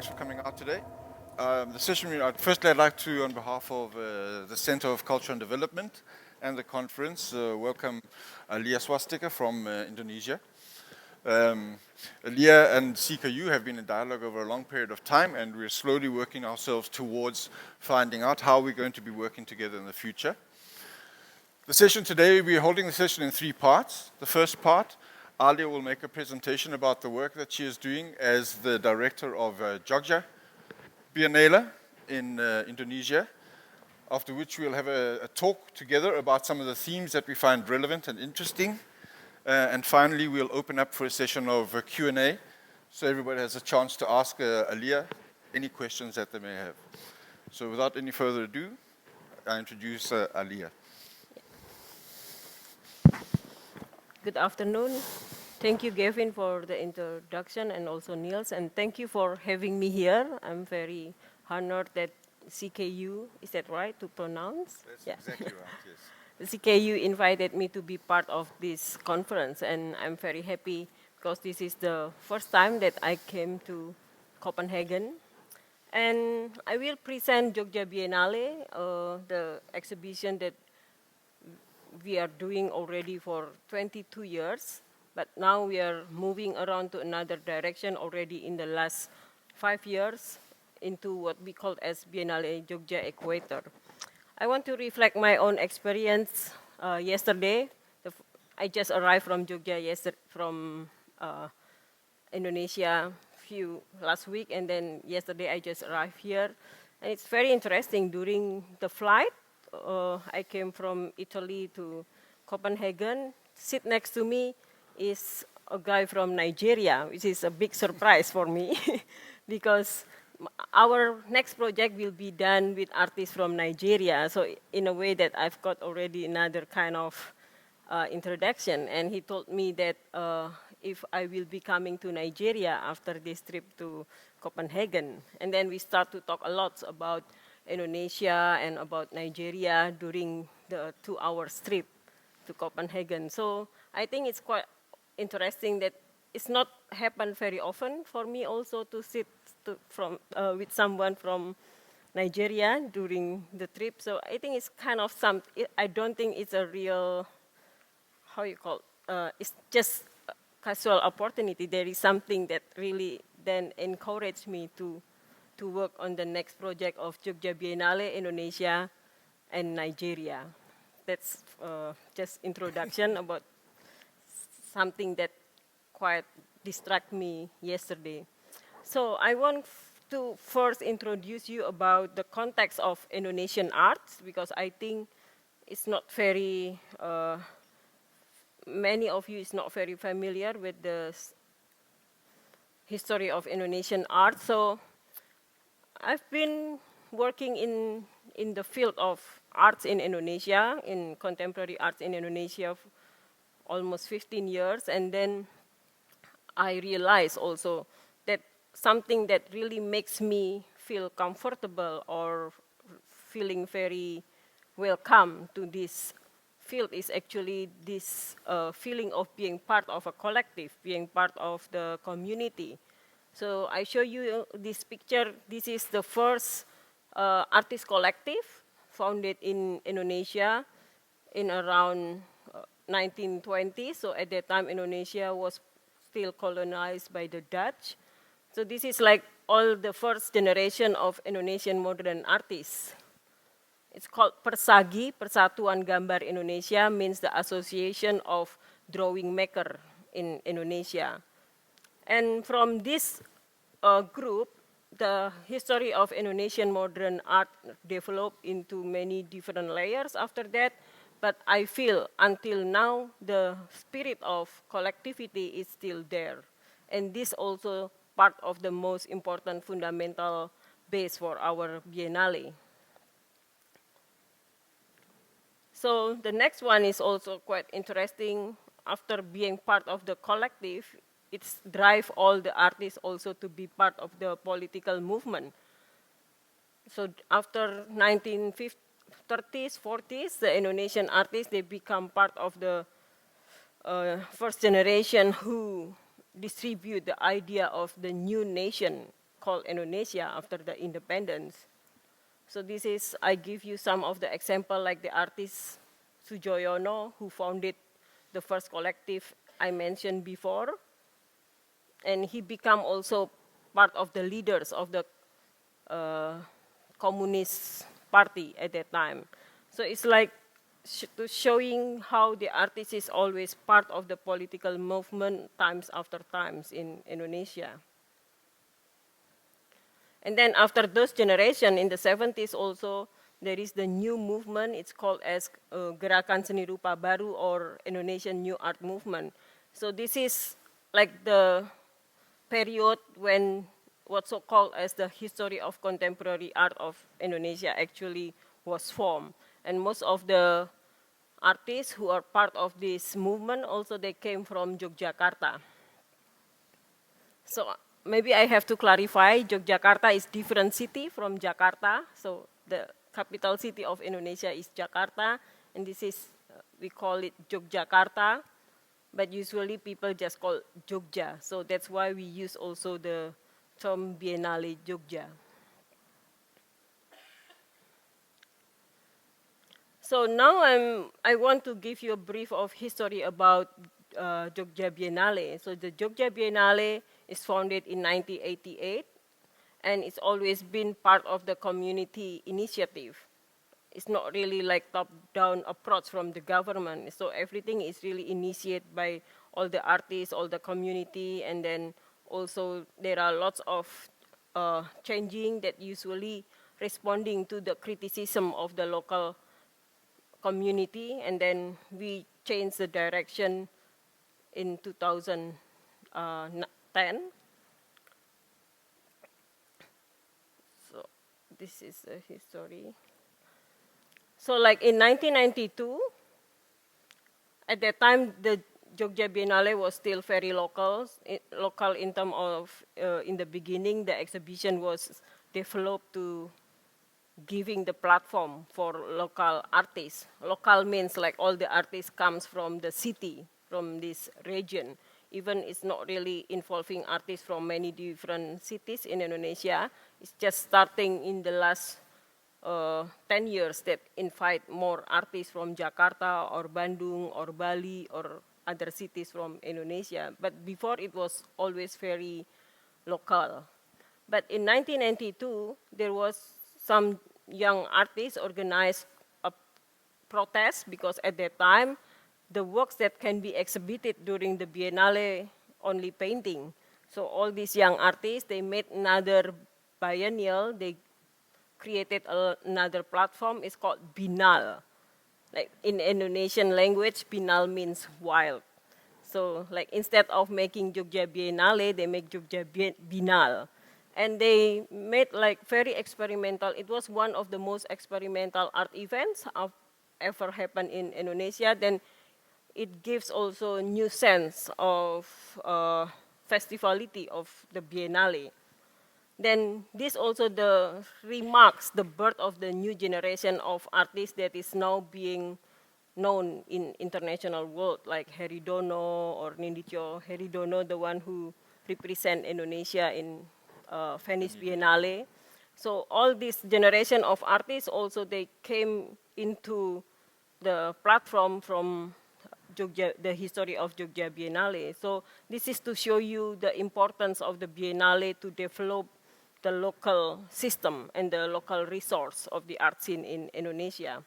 thanks for coming out today. The session, firstly, I'd like to, on behalf of the Center of Culture and Development and the conference, welcome Alia Swastika from Indonesia. Alia and CKU have been in dialogue over a long period of time, and we're slowly working ourselves towards finding out how we're going to be working together in the future. The session today, we're holding the session in 3 parts. The first part, Alia will make a presentation about the work that she is doing as the director of Jogja Biennale in Indonesia, after which we'll have a talk together about some of the themes that we find relevant and interesting. And finally, we'll open up for a session of Q&A, so everybody has a chance to ask Alia any questions that they may have. So without any further ado, I introduce Alia. Good afternoon. Thank you, Gavin, for the introduction, and also Niels, and thank you for having me here. I'm very honored that CKU, is that right to pronounce? That's exactly right, yes. The CKU invited me to be part of this conference, and I'm very happy because this is the first time that I came to Copenhagen. And I will present Jogja Biennale, the exhibition that we are doing already for 22 years, but now we are moving around to another direction already in the last 5 years into what we call as Biennale Jogja Equator. I want to reflect my own experience yesterday. I just arrived from Jogja from Indonesia last week, and then yesterday I just arrived here. And it's very interesting. During the flight, I came from Italy to Copenhagen. Sit next to me is a guy from Nigeria, which is a big surprise for me because our next project will be done with artists from Nigeria. So in a way that I've got already another kind of introduction. And he told me that if I will be coming to Nigeria after this trip to Copenhagen. And then we start to talk a lot about Indonesia and about Nigeria during the 2-hour trip to Copenhagen. So I think it's quite interesting that it's not happened very often for me also to sit with someone from Nigeria during the trip. So I think it's kind of I don't think it's a real, it's just a casual opportunity. There is something that really then encouraged me to work on the next project of Jogja Biennale, Indonesia, and Nigeria. That's just introduction about something that quite distracted me yesterday. So I want to first introduce you about the context of Indonesian arts, because I think it's not very, many of you is not very familiar with the history of Indonesian art. So I've been working in the field of arts in Indonesia, in contemporary arts in Indonesia, for almost 15 years. And then I realized also that something that really makes me feel comfortable or feeling very welcome to this field is actually this feeling of being part of a collective, being part of the community. So I show you this picture. This is the first artist collective founded in Indonesia in around 1920. So at that time, Indonesia was still colonized by the Dutch. So this is like all the first generation of Indonesian modern artists. It's called Persagi, Persatuan Gambar Indonesia, means the Association of Drawing Maker in Indonesia. And from this group, the history of Indonesian modern art developed into many different layers after that. But I feel until now, the spirit of collectivity is still there. And this also part of the most important fundamental base for our Biennale. So the next one is also quite interesting. After being part of the collective, it's drive all the artists also to be part of the political movement. So after 1930s, 40s, the Indonesian artists, they become part of the first generation who distribute the idea of the new nation called Indonesia after the independence. So this is, I give you some of the example like the artist Sujoyono, who founded the first collective I mentioned before. And he became also part of the leaders of the Communist Party at that time. So it's like showing how the artist is always part of the political movement times after times in Indonesia. And then after those generation in the 70s also, there is the new movement. It's called as Gerakan Seni Rupa Baru or Indonesian New Art Movement. So this is like the period when what's so called as the history of contemporary art of Indonesia actually was formed. And most of the artists who are part of this movement also they came from Yogyakarta. So maybe I have to clarify, Yogyakarta is different city from Jakarta. So the capital city of Indonesia is Jakarta, and this is, we call it Yogyakarta, but usually people just call Jogja. So that's why we use also the term Biennale Jogja. So now I want to give you a brief of history about Jogja Biennale. So the Jogja Biennale is founded in 1988, and it's always been part of the community initiative. It's not really like top-down approach from the government. So everything is really initiated by all the artists, all the community, and then also there are lots of changing that usually responding to the criticism of the local community, and then we changed the direction in 2010. So this is a history. So like in 1992, at that time the Jogja Biennale was still very local in terms of, in the beginning the exhibition was developed to giving the platform for local artists. Local means like all the artists comes from the city, from this region. Even it's not really involving artists from many different cities in Indonesia. It's just starting in the last 10 years that invite more artists from Jakarta or Bandung or Bali or other cities from Indonesia. But before it was always very local. But in 1992, there was some young artists organized a protest because at that time, the works that can be exhibited during the Biennale only painting. So all these young artists, they made another biennial. They created another platform. It's called Biennale. Like in Indonesian language, Biennale means wild. So like instead of making Jogja Biennale, they make Jogja Biennale. And they made like very experimental. It was one of the most experimental art events of ever happened in Indonesia. Then it gives also a new sense of festivality of the Biennale. Then this also remarks the birth of the new generation of artists that is now being known in international world, like Heridono or Nindityo Heridono, the one who represent Indonesia in Venice Biennale. So all this generation of artists also, they came into the platform from Jogja, the history of Jogja Biennale. So this is to show you the importance of the Biennale to develop the local system and the local resource of the art scene in Indonesia.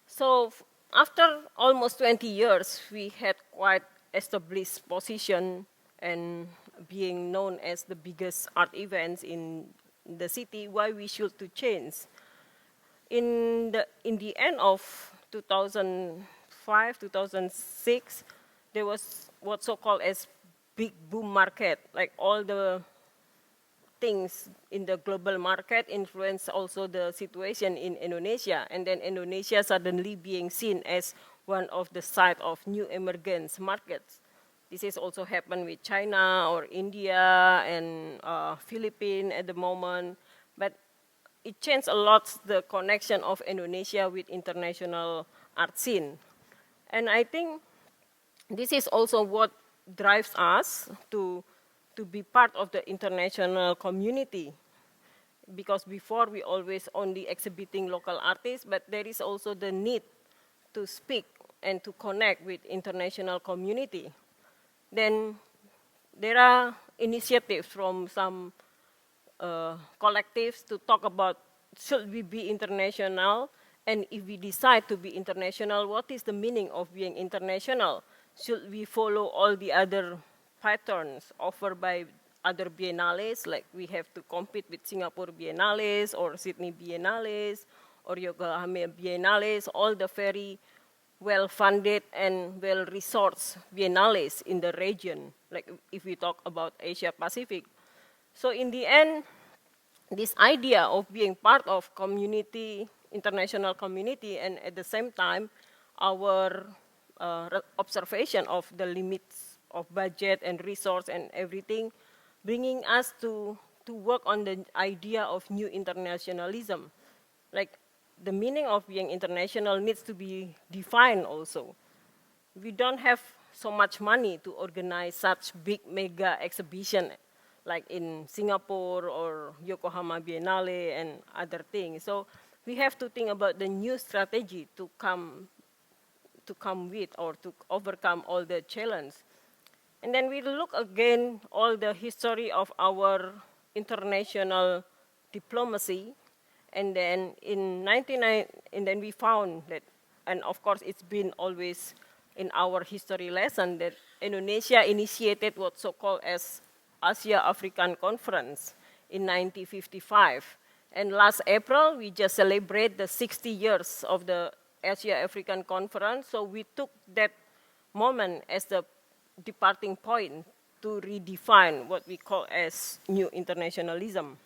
So after almost 20 years, we had quite established position and being known as the biggest art events in the city. Why we should to change? In the end of 2005, 2006, there was what's so-called as big boom market, like all the things in the global market influence also the situation in Indonesia, and then Indonesia suddenly being seen as one of the site of new emergence markets. This is also happened with China or India and Philippines at the moment, but it changed a lot the connection of Indonesia with international art scene. And I think this is also what drives us to to be part of the international community. Because before we always only exhibiting local artists, but there is also the need to speak and to connect with international community. Then there are initiatives from some collectives to talk about should we be international, and if we decide to be international, what is the meaning of being international? Should we follow all the other patterns offered by other biennales, like we have to compete with Singapore Biennales or Sydney Biennales or Yokohama Biennales, all the very well-funded and well-resourced biennales in the region, like if we talk about Asia Pacific. So in the end, this idea of being part of community, international community, and at the same time, our observation of the limits of budget and resource and everything, bringing us to work on the idea of new internationalism. Like, the meaning of being international needs to be defined also. We don't have so much money to organize such big mega exhibition like in Singapore or Yokohama Biennale and other things. So we have to think about the new strategy to come with or to overcome all the challenge. And then we look again all the history of our international diplomacy. And then and then we found that, and of course it's been always in our history lesson, that Indonesia initiated what's so-called as Asia-African Conference in 1955. And last April, we just celebrate the 60 years of the Asia-African Conference. So we took that moment as the departing point to redefine what we call as new internationalism.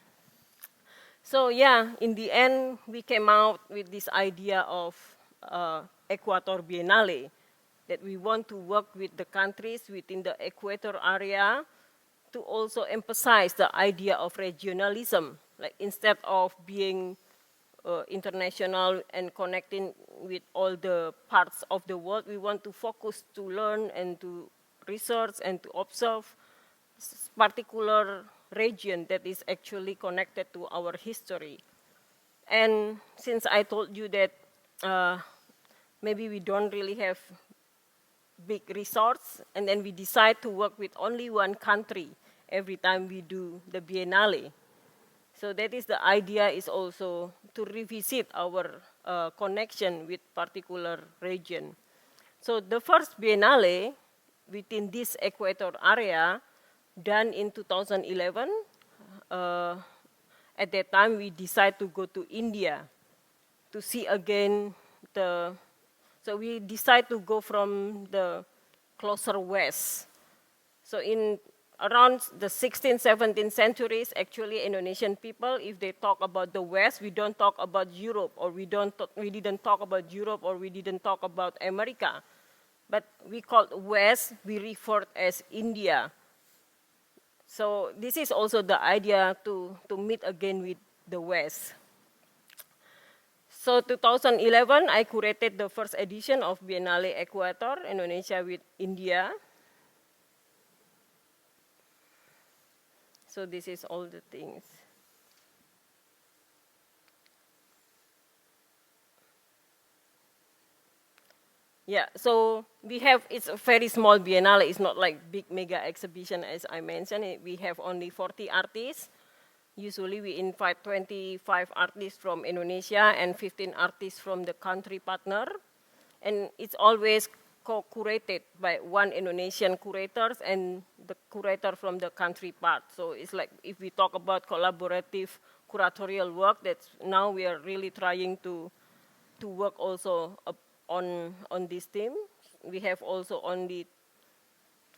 So yeah, in the end, we came out with this idea of Equator Biennale, that we want to work with the countries within the Equator area to also emphasize the idea of regionalism. Like, instead of being international and connecting with all the parts of the world, we want to focus to learn and to research and to observe particular region that is actually connected to our history. And since I told you that maybe we don't really have big resorts, and then we decide to work with only one country every time we do the Biennale. So that is the idea, is also to revisit our connection with particular region. So the first Biennale within this Equator area done in 2011. At that time, we decided to go to India to see again so we decided to go from the closer west. So in around the 16th, 17th centuries, actually Indonesian people, if they talk about the West, we don't talk about Europe, or we didn't talk about Europe, or we didn't talk about America. But we called West, we referred as India. So this is also the idea to meet again with the West. So 2011, I curated the first edition of Biennale Equator, Indonesia with India. So this is all the things. Yeah, so we have, it's a very small Biennale. It's not like big mega exhibition as I mentioned. We have only 40 artists. Usually we invite 25 artists from Indonesia and 15 artists from the country partner. And it's always co-curated by one Indonesian curator and the curator from the country part. So it's like, if we talk about collaborative curatorial work, that's now we are really trying to work also on this theme. We have also only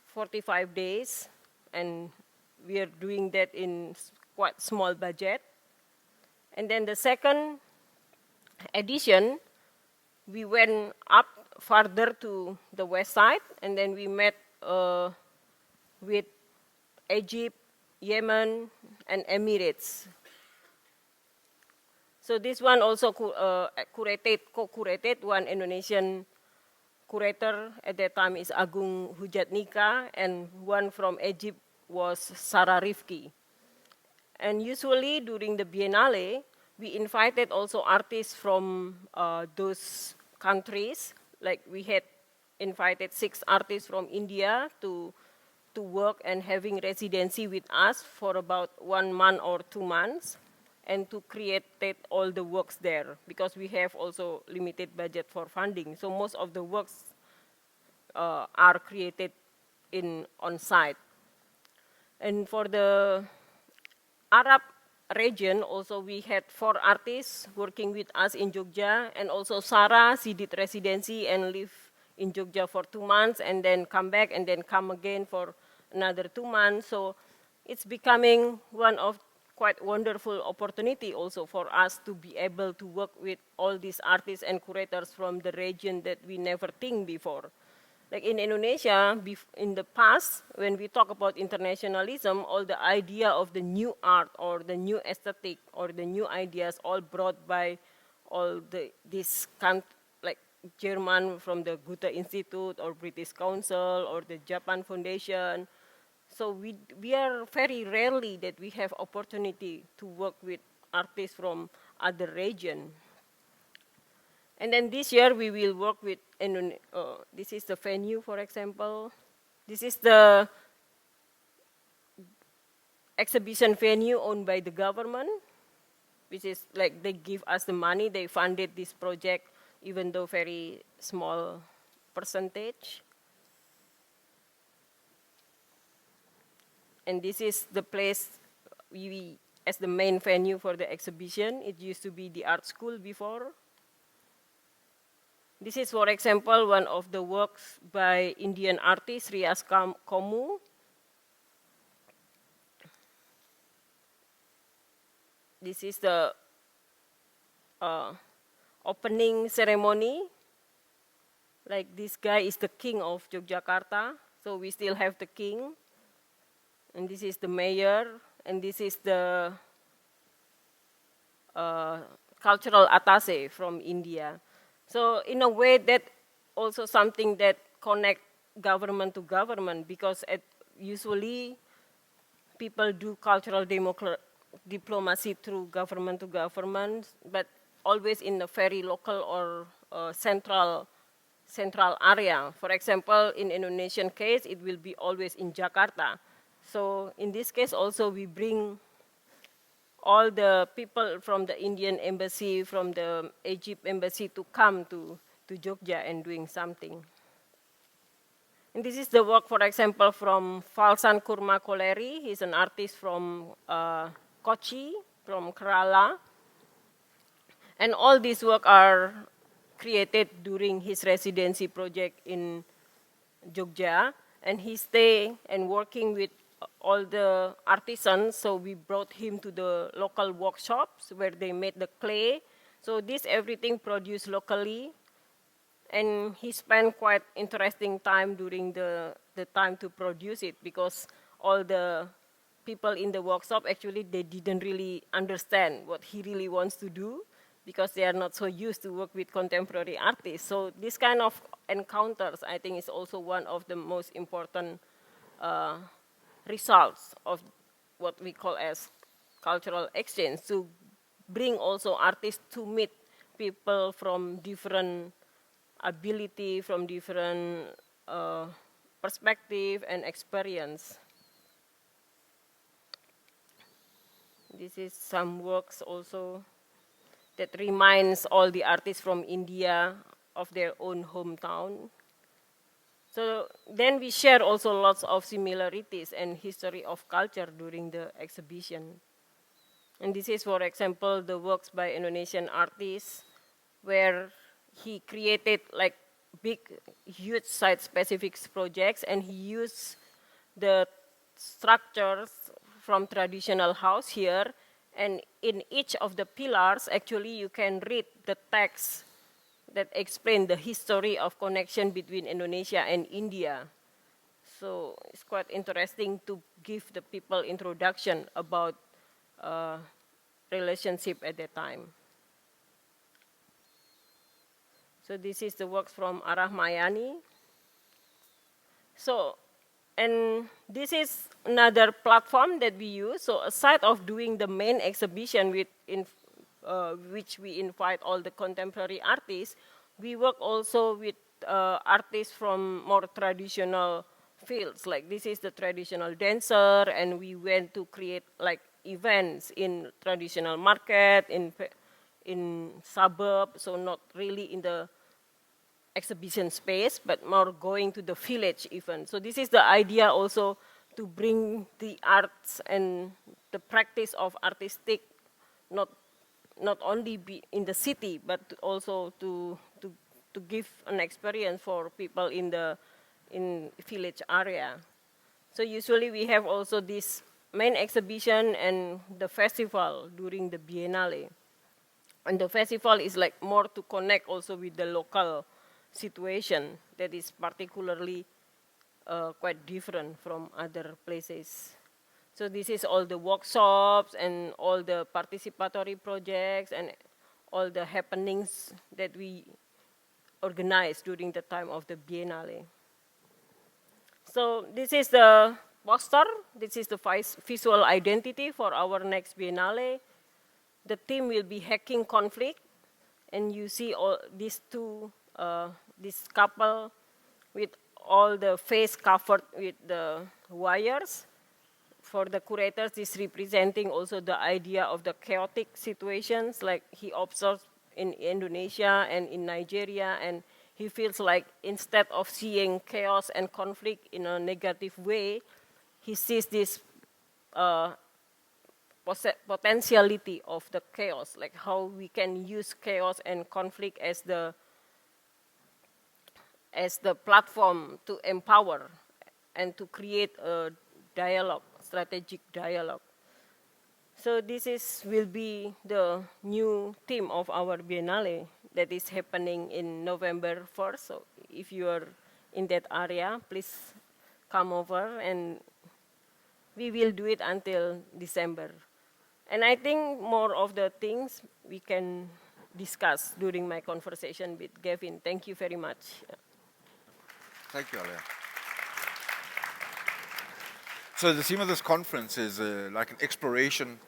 45 days, and we are doing that in quite small budget. And then the second edition, we went up farther to the west side, and then we met with Egypt, Yemen, and Emirates. So this one also co-curated, one Indonesian curator at that time is Agung Hujatnika, and one from Egypt was Sarah Rifki. And usually during the Biennale, we invited also artists from those countries. Like we had invited 6 artists from India to work and having residency with us for about 1 month or 2 months and to create all the works there because we have also limited budget for funding. So most of the works are created on site. And for the Arab region, also we had 4 artists working with us in Jogja, and also Sarah, she did residency and live in Jogja for 2 months, and then come back, and then come again for another 2 months. So it's becoming one of quite wonderful opportunity also for us to be able to work with all these artists and curators from the region that we never think before. Like in Indonesia, in the past, when we talk about internationalism, all the idea of the new art or the new aesthetic or the new ideas all brought by all this like German from the Goethe Institute or British Council or the Japan Foundation. So we are very rarely that we have opportunity to work with artists from other region. And then this year we will work with, this is the venue, for example. This is the exhibition venue owned by the government, which is like they give us the money, they funded this project, even though very small percentage. And this is the place as the main venue for the exhibition. It used to be the art school before. This is, for example, one of the works by Indian artist Rias Komu. This is the opening ceremony. Like this guy is the king of Yogyakarta, so we still have the king. And this is the mayor, and this is the cultural attaché from India. So in a way, that also something that connect government to government, because usually people do cultural diplomacy through government to government, but always in a very local or central area. For example, in Indonesian case, it will be always in Jakarta. So in this case also, we bring all the people from the Indian embassy, from the Egypt embassy to come to Jogja and doing something. And this is the work, for example, from Falsan Kurma Koleri. He's an artist from Kochi, from Kerala. And all these work are created during his residency project in Jogja. And he stay and working with all the artisans, so we brought him to the local workshops where they made the clay. So this everything produced locally, and he spent quite interesting time during the time to produce it, because all the people in the workshop, actually, they didn't really understand what he really wants to do, because they are not so used to work with contemporary artists. So this kind of encounters, I think, is also one of the most important results of what we call as cultural exchange, to bring also artists to meet people from different ability, from different perspective and experience. This is some works also that reminds all the artists from India of their own hometown. So then we share also lots of similarities and history of culture during the exhibition. And this is, for example, the works by Indonesian artists, where he created like big, huge site-specific projects, and he used the structures from traditional house here, and in each of the pillars, actually, you can read the text that explain the history of connection between Indonesia and India. So it's quite interesting to give the people introduction about relationship at that time. So this is the works from Arah Mayani. So And this is another platform that we use. So aside of doing the main exhibition which we invite all the contemporary artists, we work also with artists from more traditional fields. Like this is the traditional dancer, and we went to create like events in traditional market, in suburb, so not really in the exhibition space, but more going to the village even. So this is the idea also to bring the arts and the practice of artistic, not not only be in the city, but also to give an experience for people in village area. So usually we have also this main exhibition and the festival during the Biennale. And the festival is like more to connect also with the local situation that is particularly quite different from other places. So this is all the workshops and all the participatory projects and all the happenings that we organize during the time of the Biennale. So this is the poster. This is the visual identity for our next Biennale. The theme will be hacking conflict, and you see all these this couple with all the face covered with the wires. For the curators, this representing also the idea of the chaotic situations, like he observes in Indonesia and in Nigeria, and he feels like instead of seeing chaos and conflict in a negative way, he sees this potentiality of the chaos, like how we can use chaos and conflict as the platform to empower and to create a dialogue, strategic dialogue. So this will be the new theme of our Biennale that is happening in November 1st. So if you are in that area, please come over, and we will do it until December. And I think more of the things we can discuss during my conversation with Gavin. Thank you very much. Thank you, Alia. So the theme of this conference is like an exploration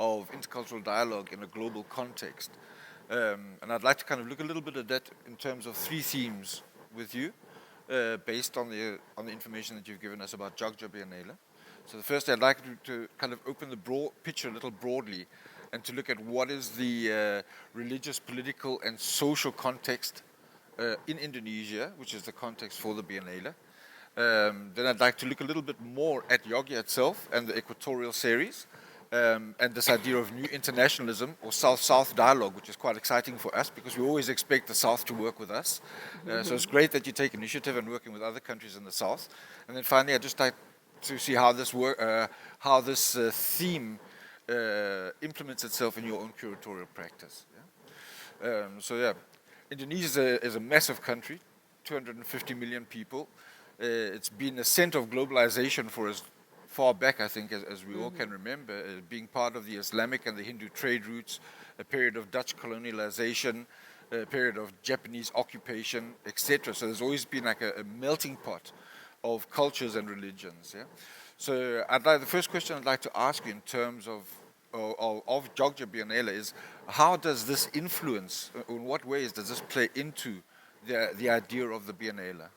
of intercultural dialogue in a global context. And I'd like to kind of look a little bit at that in terms of three themes with you, based on the information that you've given us about Jogja Biennale. So the first, I'd like to kind of open the broad picture a little broadly and to look at what is the religious, political, and social context in Indonesia, which is the context for the Biennale. Then I'd like to look a little bit more at Jogja itself and the Equatorial series, and this idea of new internationalism or South-South dialogue, which is quite exciting for us because we always expect the South to work with us. So it's great that you take initiative and working with other countries in the South. And then finally, I'd just like to see how this theme implements itself in your own curatorial practice. Yeah? Indonesia is a massive country, 250 million people. It's been a center of globalization for as far back, I think, as we all can remember, being part of the Islamic and the Hindu trade routes, a period of Dutch colonialization, a period of Japanese occupation, etc. So there's always been like a melting pot of cultures and religions. Yeah? So the first question I'd like to ask you in terms of Jogja Biennale is, how does this influence, in what ways does this play into the idea of the Biennale?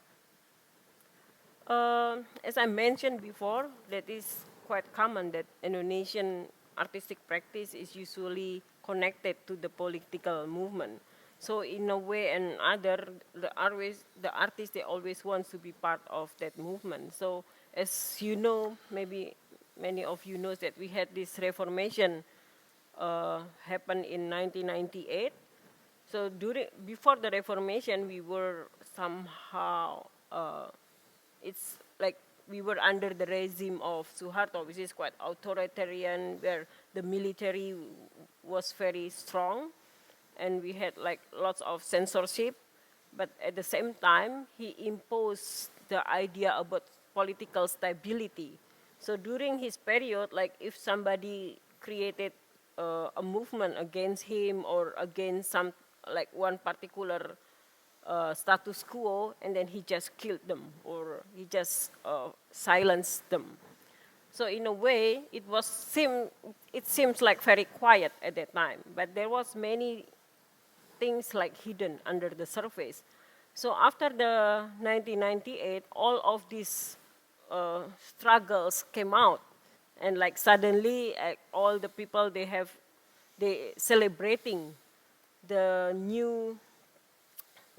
As I mentioned before, that is quite common that Indonesian artistic practice is usually connected to the political movement. So in a way and other, the artist, they always want to be part of that movement. So as you know, maybe many of you know that we had this Reformation happen in 1998. So before the Reformation, we were somehow, it's like we were under the regime of Suharto, which is quite authoritarian, where the military was very strong, and we had like lots of censorship. But at the same time, he imposed the idea about political stability. So during his period, like if somebody created a movement against him or against some, like one particular status quo, and then he just killed them, or he just silenced them. So in a way, it seems like very quiet at that time, but there was many things like hidden under the surface. So after the 1998, all of these struggles came out, and like suddenly all the people they celebrating the new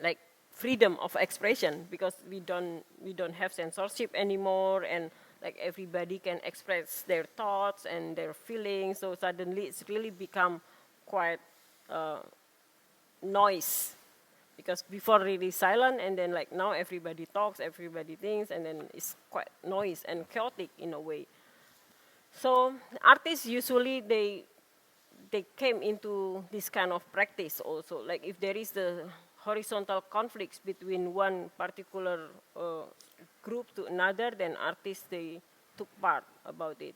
like freedom of expression, because we don't have censorship anymore, and like everybody can express their thoughts and their feelings. So suddenly it's really become quite noise, because before really silent, and then like now everybody talks, everybody thinks, and then it's quite noise and chaotic in a way. So artists usually they came into this kind of practice also. Like if there is the horizontal conflicts between one particular group to another, then artists they took part about it.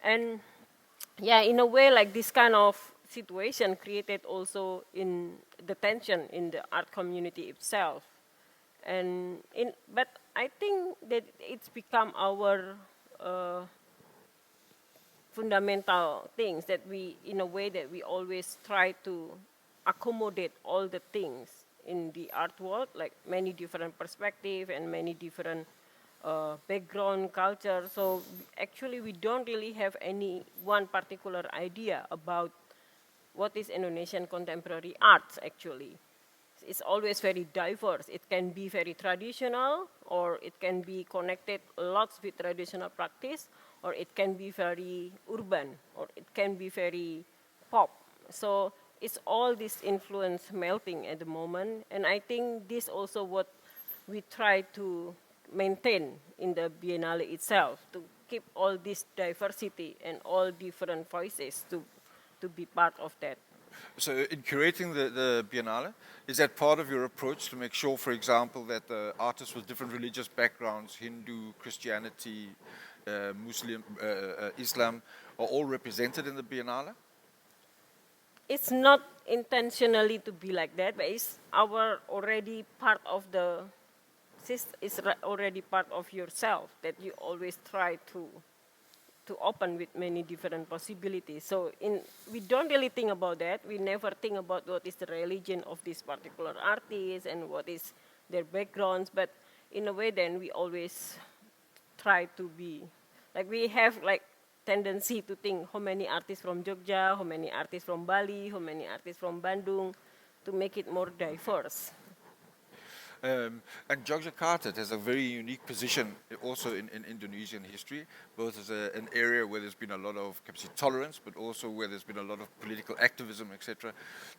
And yeah, in a way, like this kind of situation created also in the tension in the art community itself. But I think that it's become our fundamental things that we, in a way, that we always try to accommodate all the things in the art world, like many different perspectives and many different background, culture. So actually we don't really have any one particular idea about what is Indonesian contemporary arts actually. It's always very diverse. It can be very traditional, or it can be connected lots with traditional practice, or it can be very urban, or it can be very pop. So it's all this influence melting at the moment, and I think this also what we try to maintain in the Biennale itself, to keep all this diversity and all different voices to be part of that. So in curating the Biennale, is that part of your approach to make sure, for example, that the artists with different religious backgrounds, Hindu, Christianity, Muslim, Islam, are all represented in the Biennale? It's not intentionally to be like that, but it's our already part of the it's already part of yourself, that you always try to open with many different possibilities. So we don't really think about that. We never think about what is the religion of this particular artist and what is their backgrounds. But in a way, then we always try to be, like we have like tendency to think how many artists from Jogja, how many artists from Bali, how many artists from Bandung, to make it more diverse. And Yogyakarta has a very unique position also in Indonesian history, both as an area where there's been a lot of capacity tolerance, but also where there's been a lot of political activism, etc.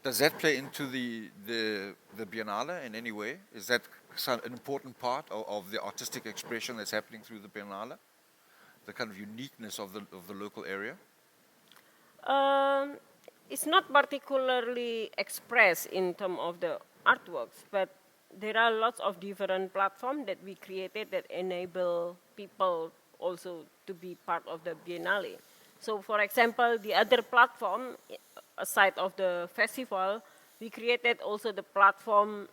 Does that play into the Biennale in any way? Is that an important part of the artistic expression that's happening through the Biennale? The kind of uniqueness of the local area? It's not particularly expressed in terms of the artworks, but there are lots of different platforms that we created that enable people also to be part of the Biennale. So for example, the other platform, aside of the festival, we created also the platform,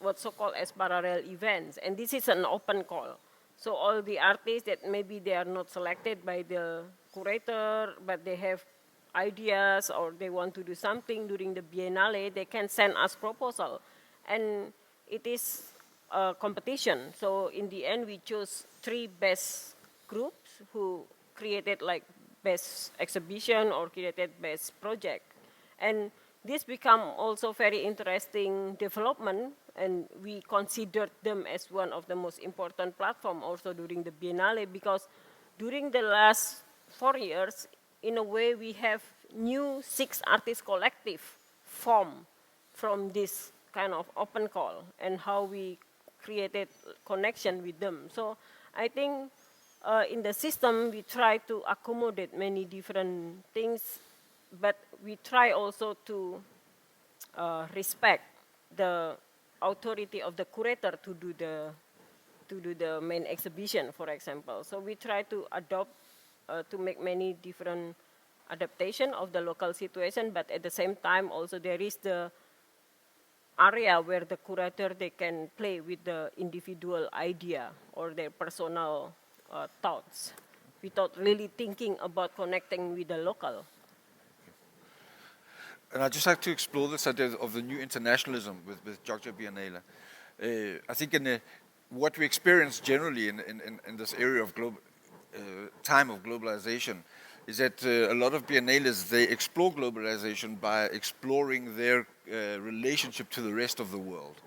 what's so-called as parallel events. And this is an open call. So all the artists that maybe they are not selected by the curator, but they have ideas or they want to do something during the Biennale, they can send us proposal. And it is a competition. So in the end, we chose 3 best groups who created like best exhibition or created best project. And this become also very interesting development, and we considered them as one of the most important platform also during the Biennale, because during the last 4 years, in a way, we have new 6 artist collective form from this kind of open call and how we created connection with them. So I think in the system, we try to accommodate many different things, but we try also to respect the authority of the curator to do the main exhibition, for example. So we try to adopt, to make many different adaptation of the local situation, but at the same time also there is the area where the curator, they can play with the individual idea or their personal thoughts without really thinking about connecting with the local. And I'd just like to explore this idea of the new internationalism with Jogja Biennale. I think what we experience generally in this area of time of globalization is that a lot of biennales, they explore globalization by exploring their relationship to the rest of the world.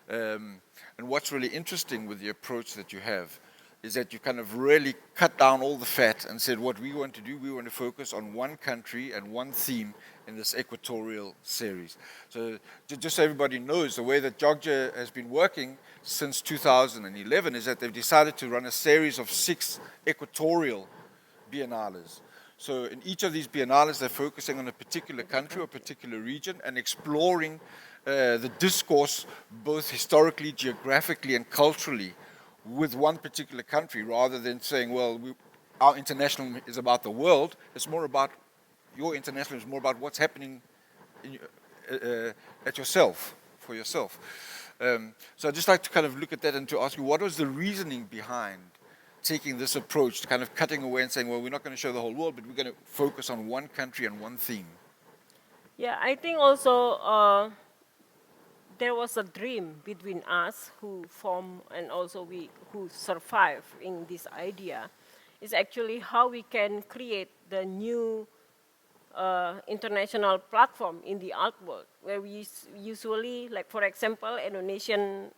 And what's really interesting with the approach that you have is that you kind of really cut down all the fat and said what we want to do, we want to focus on one country and one theme in this equatorial series. So just so everybody knows, the way that Jogja has been working since 2011 is that they've decided to run a series of 6 equatorial biennales. So in each of these biennales, they're focusing on a particular country or a particular region and exploring the discourse both historically, geographically, and culturally with one particular country, rather than saying, well, our international is about the world. It's more about, your international is more about what's happening in, at yourself, for yourself. So I'd just like to kind of look at that and to ask you, what was the reasoning behind taking this approach, to kind of cutting away and saying, well, we're not going to show the whole world, but we're going to focus on one country and one theme? Yeah, I think also there was a dream between us who form and also we who survive in this idea. Is actually how we can create the new international platform in the art world, where we usually, like for example, Indonesian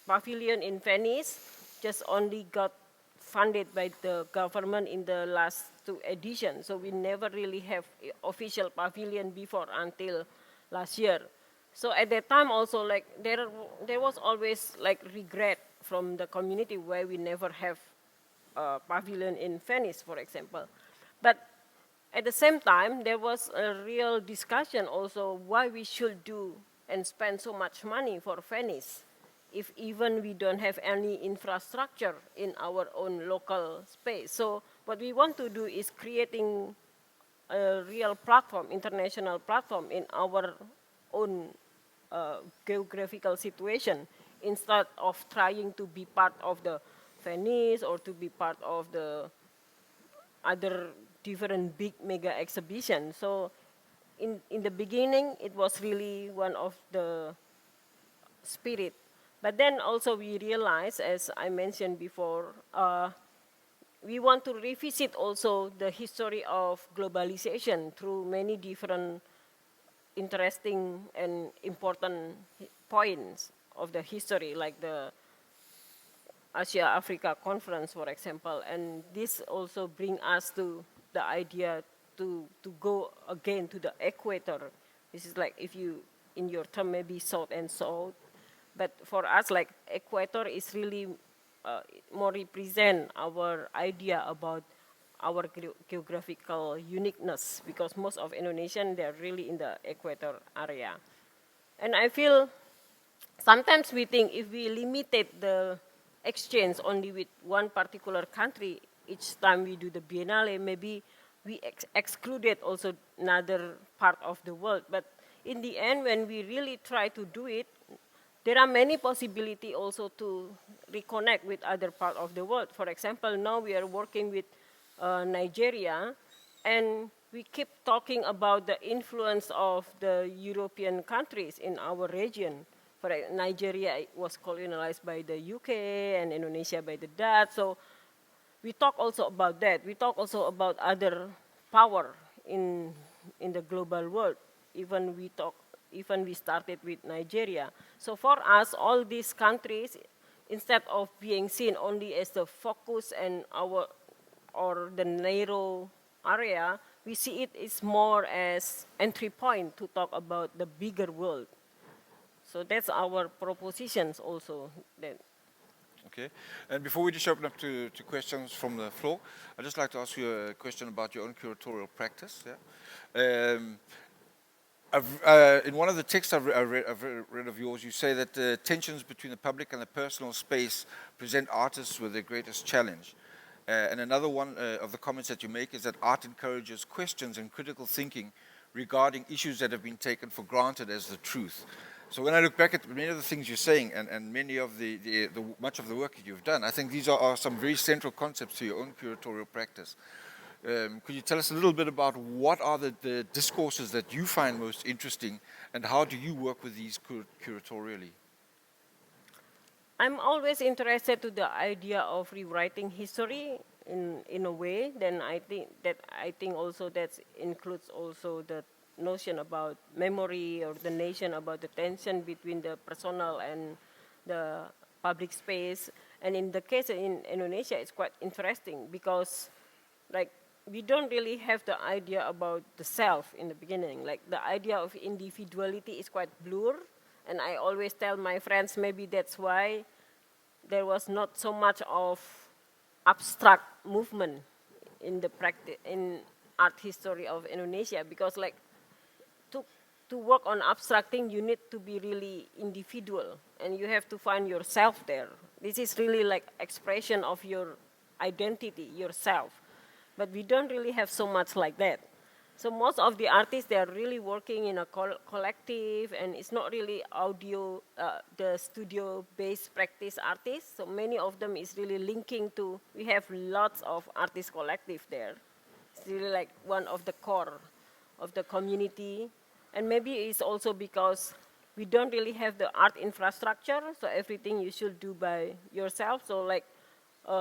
pavilion in Venice just only got funded by the government in the last 2 editions. So we never really have official pavilion before until last year. So at that time also, like there was always like regret from the community why we never have a pavilion in Venice, for example. But at the same time, there was a real discussion also why we should do and spend so much money for Venice if even we don't have any infrastructure in our own local space. So what we want to do is creating a real platform, international platform in our own geographical situation, instead of trying to be part of the Venice or to be part of the other different big mega exhibitions. So in the beginning, it was really one of the spirit. But then also we realized, as I mentioned before, we want to revisit also the history of globalization through many different interesting and important points of the history, like the Asia-Africa conference, for example. And this also brings us to the idea to go again to the equator. This is like, if you, in your term, maybe south and south. But for us, like equator is really more represent our idea about our geographical uniqueness, because most of Indonesian, they're really in the equator area. And I feel sometimes we think if we limited the exchange only with one particular country each time we do the Biennale, maybe we excluded also another part of the world. But in the end, when we really try to do it, there are many possibilities also to reconnect with other part of the world. For example, now we are working with Nigeria, and we keep talking about the influence of the European countries in our region. For Nigeria was colonialized by the UK and Indonesia by the Dutch. So we talk also about that. We talk also about other power in the global world. Even we started with Nigeria. So for us, all these countries, instead of being seen only as the focus and or the narrow area, we see it is more as entry point to talk about the bigger world. So that's our propositions also. Then. Okay, and before we just open up to questions from the floor, I'd just like to ask you a question about your own curatorial practice. Yeah? In one of the texts I've read of yours, you say that tensions between the public and the personal space present artists with their greatest challenge. And another one of the comments that you make is that art encourages questions and critical thinking regarding issues that have been taken for granted as the truth. So when I look back at many of the things you're saying and many of much of the work that you've done, I think these are some very central concepts to your own curatorial practice. Could you tell us a little bit about what are the discourses that you find most interesting, and how do you work with these curatorially? I'm always interested to the idea of rewriting history in a way. Then I think also that includes also the notion about memory or the nation, about the tension between the personal and the public space. And in the case in Indonesia, it's quite interesting because, like, we don't really have the idea about the self in the beginning. Like, the idea of individuality is quite blurred. And I always tell my friends, maybe that's why there was not so much of abstract movement in the practice in art history of Indonesia, because, like, to work on abstracting, you need to be really individual and you have to find yourself there. This is really like expression of your identity, yourself. But we don't really have so much like that. So most of the artists, they are really working in a collective, and it's not really audio, the studio-based practice artists. So many of them is really linking to, we have lots of artist collective there. It's really like one of the core of the community. And maybe it's also because we don't really have the art infrastructure, so everything you should do by yourself. So, like,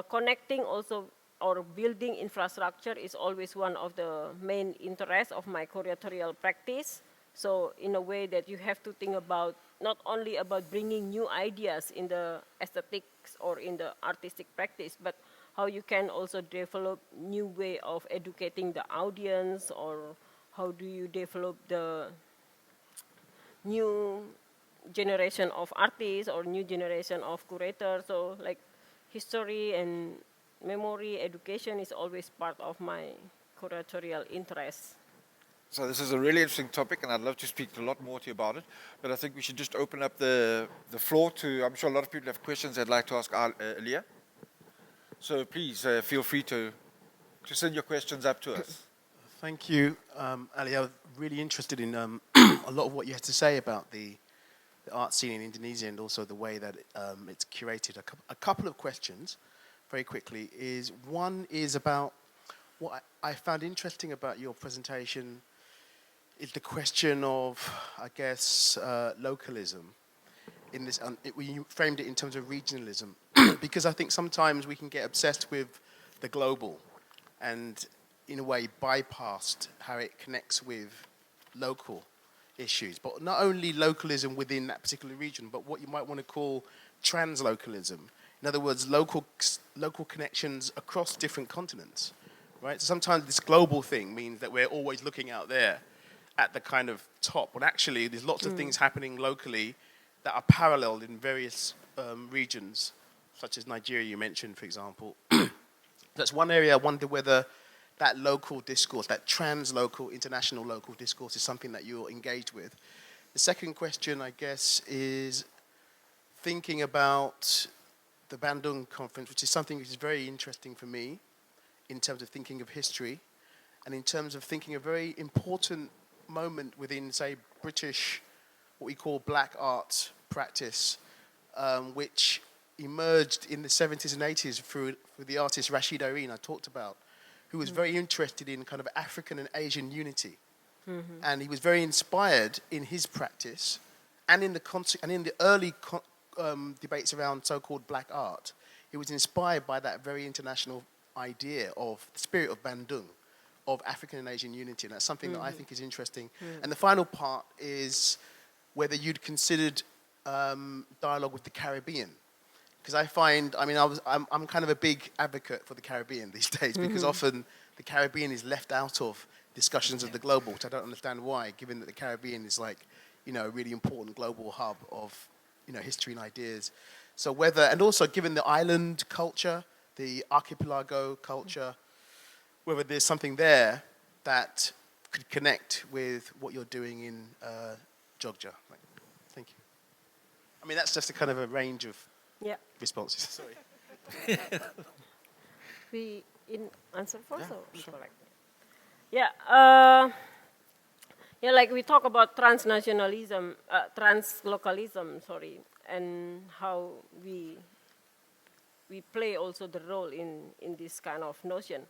connecting also or building infrastructure is always one of the main interests of my curatorial practice. So in a way that you have to think about not only about bringing new ideas in the aesthetics or in the artistic practice, but how you can also develop new way of educating the audience, or how do you develop the new generation of artists or new generation of curators. So, like, history and memory education is always part of my curatorial interest. So this is a really interesting topic, and I'd love to speak a lot more to you about it. But I think we should just open up the floor to, I'm sure a lot of people have questions they'd like to ask Alia. So please feel free to send your questions up to us. Thank you, Ali. I was really interested in a lot of what you had to say about the art scene in Indonesia and also the way that it's curated. A couple of questions, very quickly. One is about what I found interesting about your presentation is the question of, I guess, localism. In this, you framed it in terms of regionalism, because I think sometimes we can get obsessed with the global and, in a way, bypassed how it connects with local issues. But not only localism within that particular region, but what you might want to call translocalism. In other words, local connections across different continents, right? So sometimes this global thing means that we're always looking out there at the kind of top, when actually there's lots of things happening locally that are paralleled in various regions, such as Nigeria you mentioned, for example. That's one area I wonder whether that local discourse, that translocal, international local discourse is something that you're engaged with. The second question, I guess, is thinking about the Bandung conference, which is something which is very interesting for me in terms of thinking of history and in terms of thinking a very important moment within, say, British, what we call black art practice, which emerged in the 70s and 80s through the artist Rashid Irene I talked about, who was very interested in kind of African and Asian unity. And he was very inspired in his practice and in the early debates around so-called black art. He was inspired by that very international idea of the spirit of Bandung, of African and Asian unity. And that's something that I think is interesting. And the final part is whether you'd considered dialogue with the Caribbean. Because I find, I'm kind of a big advocate for the Caribbean these days, because often the Caribbean is left out of discussions of the global, which I don't understand why, given that the Caribbean is like, a really important global hub of, history and ideas. So whether, and also given the island culture, the archipelago culture, whether there's something there that could connect with what you're doing in Jogja. Thank you. I mean, that's just a kind of a range of responses. Sorry. We answer first or correct? Yeah. Yeah, like we talk about transnationalism, translocalism, sorry, and how we play also the role in this kind of notion.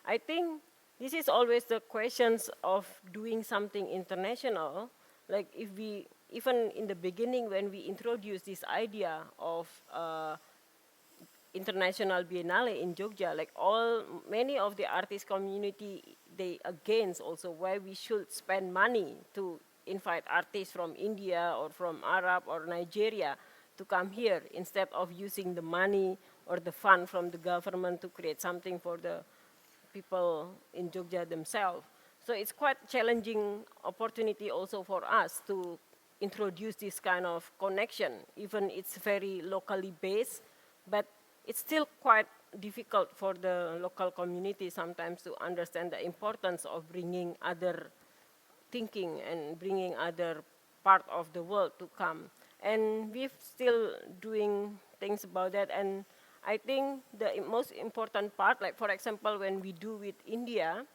I think this is always the questions of doing something international. Like if we, even in the beginning when we introduced this idea of International Biennale in Jogja, like many of the artist community, they against also why we should spend money to invite artists from India or from Arab or Nigeria to come here instead of using the money or the fund from the government to create something for the people in Jogja themselves. So it's quite challenging opportunity also for us to introduce this kind of connection, even it's very locally based, but it's still quite difficult for the local community sometimes to understand the importance of bringing other thinking and bringing other part of the world to come. And we're still doing things about that. And I think the most important part, like for example, when we do with India,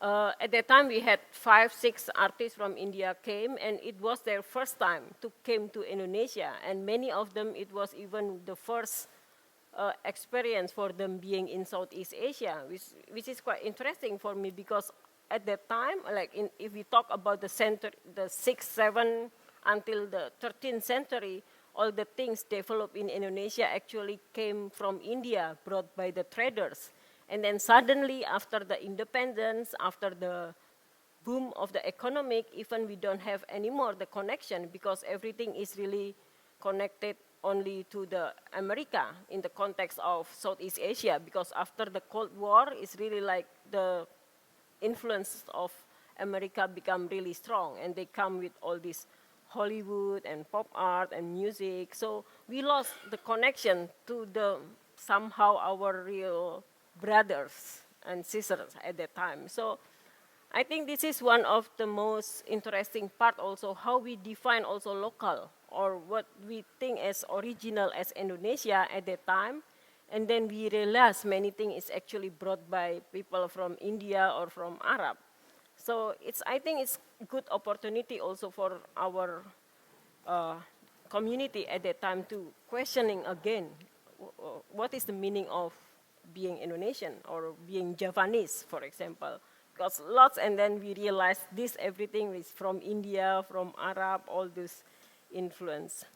at that time we had 5, 6 artists from India came, and it was their first time to came to Indonesia, and many of them it was even the first experience for them being in Southeast Asia, which is quite interesting for me because at that time, like if we talk about the 6th, 7th until the 13th century, all the things developed in Indonesia actually came from India, brought by the traders. And then suddenly, after the independence, after the boom of the economic, even we don't have anymore the connection because everything is really connected only to the America in the context of Southeast Asia, because after the Cold War, it's really like the influence of America become really strong, and they come with all this Hollywood and pop art and music. So we lost the connection to the somehow our real brothers and sisters at that time. So I think this is one of the most interesting part also, how we define also local or what we think as original as Indonesia at that time. And then we realize many things is actually brought by people from India or from Arab. So I think it's a good opportunity also for our community at that time to questioning again, what is the meaning of being Indonesian or being Javanese, for example. Because lots, and then we realize this everything is from India, from Arab, all this influence.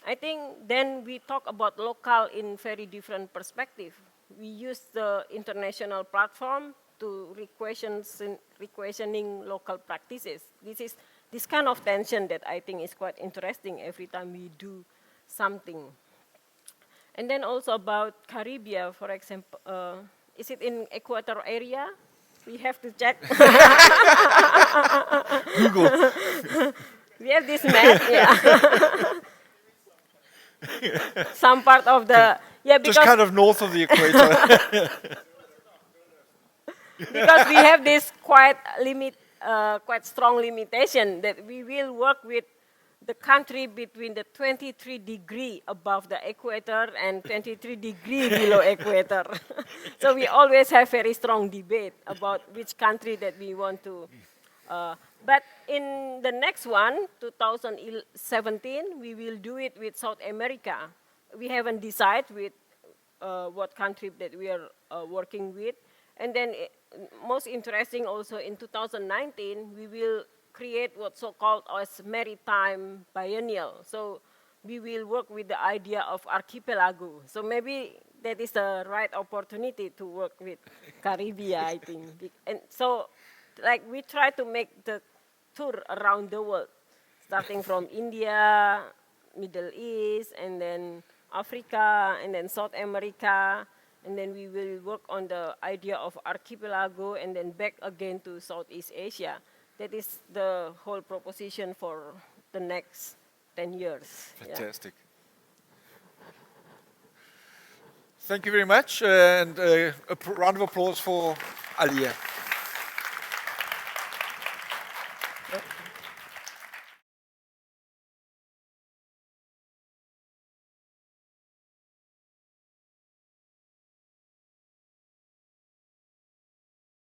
I think then we talk about local in very different perspective. We use the international platform to re-questioning local practices. This is this kind of tension that I think is quite interesting every time we do something. And then also about Caribbean, for example, is it in Equator area? We have to check. Google. We have this map, yeah. Some part of the, yeah, because Just kind of north of the equator. because we have this quite strong limitation that we will work with the country between the 23 degree above the equator and 23 degree below equator. So we always have very strong debate about which country that we want to. But in the next one, 2017, we will do it with South America. We haven't decided with what country that we are working with. And then most interesting also in 2019, we will create what's so-called as maritime biennial. So we will work with the idea of archipelago. So maybe that is the right opportunity to work with Caribbean, I think. And so like we try to make the tour around the world, starting from India, Middle East, and then Africa, and then South America, and then we will work on the idea of archipelago, and then back again to Southeast Asia. That is the whole proposition for the next 10 years. Fantastic. Yeah. Thank you very much, and a round of applause for Alia.